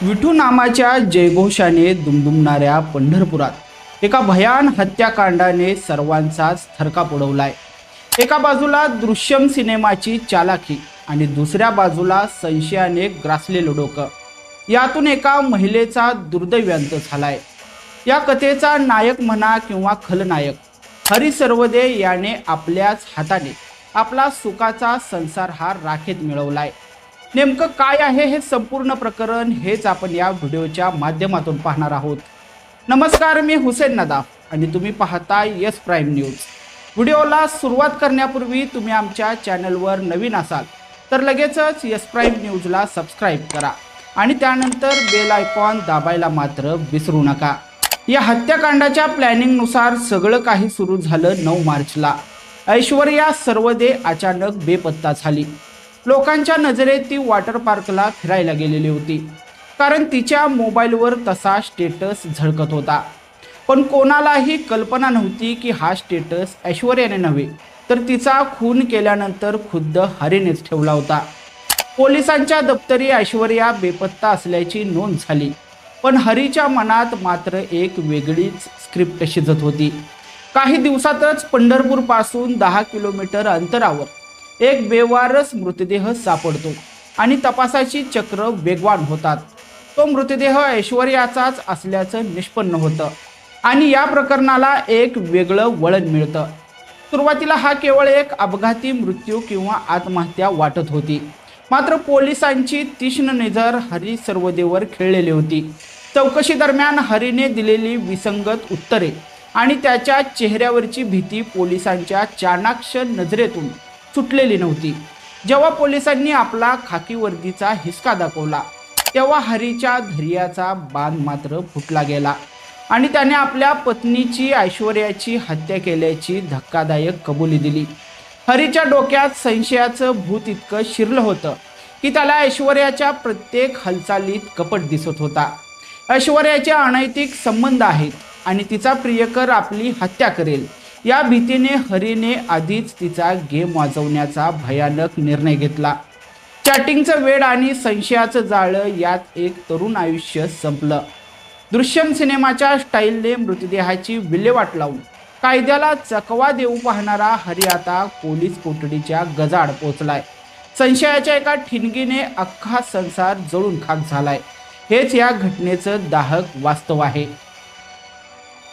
विठू नामाच्या जयघोषाने दुमदुमणाऱ्या पंढरपुरात एका भयान हत्याकांडाने सर्वांचाच थरकाप उडवलाय। एका बाजूला दृश्यम सिनेमाची चालाखी आणि दुसऱ्या बाजूला संशयाने ग्रासलेलं डोकं। यातून एका महिलेचा दुर्दैवी अंत झालाय। या कथेचा नायक म्हणा किंवा खलनायक हरी सर्वदे याने आपल्याच हाताने आपला सुखाचा संसार हा राखेत मिळवलाय। नेमकं काय आहे हे संपूर्ण प्रकरण हेच आपण या व्हिडिओच्या माध्यमातून पाहणार आहोत। नमस्कार, मी हुसेन नदाफ आणि तुम्ही पाहता यस प्राईम न्यूज। व्हिडिओला सुरुवात करण्यापूर्वी तुम्ही आमच्या चॅनलवर नवीन असाल तर लगेचच यस प्राईम न्यूजला सबस्क्राईब करा आणि त्यानंतर बेल आयकॉन दाबायला मात्र विसरू नका। या हत्याकांडाच्या प्लॅनिंगनुसार सगळं काही सुरू झालं 9 मार्चला। ऐश्वर्या सर्वदे अचानक बेपत्ता झाली। लोकांच्या नजरेत ती वॉटर पार्कला फिरायला गेलेली होती, कारण तिच्या मोबाईलवर तसा स्टेटस झळकत होता। पण कोणालाही कल्पना नव्हती की हा स्टेटस ऐश्वर्याने नव्हे तर तिचा खून केल्यानंतर खुद्द हरीनेच ठेवला होता। पोलिसांच्या दप्तरी ऐश्वर्या बेपत्ता असल्याची नोंद झाली, पण हरीच्या मनात मात्र एक वेगळीच स्क्रिप्ट शिजत होती। काही दिवसातच पंढरपूर पासून 10 किलोमीटर अंतरावर एक बेवारस मृतदेह सापडतो आणि तपासाची चक्र वेगवान होतात। तो मृतदेह ऐश्वर्याचाच असल्याचं निष्पन्न होतं आणि या प्रकरणाला एक वेगळं वळण मिळतं। सुरुवातीला हा केवळ एक अपघाती मृत्यू किंवा आत्महत्या वाटत होती, मात्र पोलिसांची तीक्ष्ण नजर हरी सर्वदेवर खेळलेली होती। चौकशी दरम्यान हरीने दिलेली विसंगत उत्तरे आणि त्याच्या चेहऱ्यावरची भीती पोलिसांच्या चाणाक्ष नजरेतून सुटलेली नव्हती। जेव्हा पोलिसांनी आपला खाकी वर्दीचा हिसका दाखवला तेव्हा हरीच्या धैर्याचा बांध मात्र फुटला गेला आणि त्याने आपल्या पत्नीची ऐश्वर्याची हत्या केल्याची धक्कादायक कबुली दिली। हरीच्या डोक्यात संशयाचं भूत इतकं शिरलं होतं की त्याला ऐश्वर्याच्या प्रत्येक हालचालीत कपट दिसत होता। ऐश्वर्याचे अनैतिक संबंध आहेत आणि तिचा प्रियकर आपली हत्या करेल या भीतीने हरीने आधीच तिचा गेम वाजवण्याचा भयानक निर्णय घेतला। चॅटिंगचं वेड आणि संशयाचं जाळं यात एक तरुण आयुष्य संपलं। दृश्यम सिनेमाच्या स्टाईलने मृतदेहाची विल्हेवाट लावून कायद्याला चकवा देऊ पाहणारा हरी आता पोलीस कोठडीच्या गजाआड पोचलाय। संशयाच्या एका ठिणगीने अख्खा संसार जळून खाक झालाय। हेच या घटनेचं दाहक वास्तव आहे।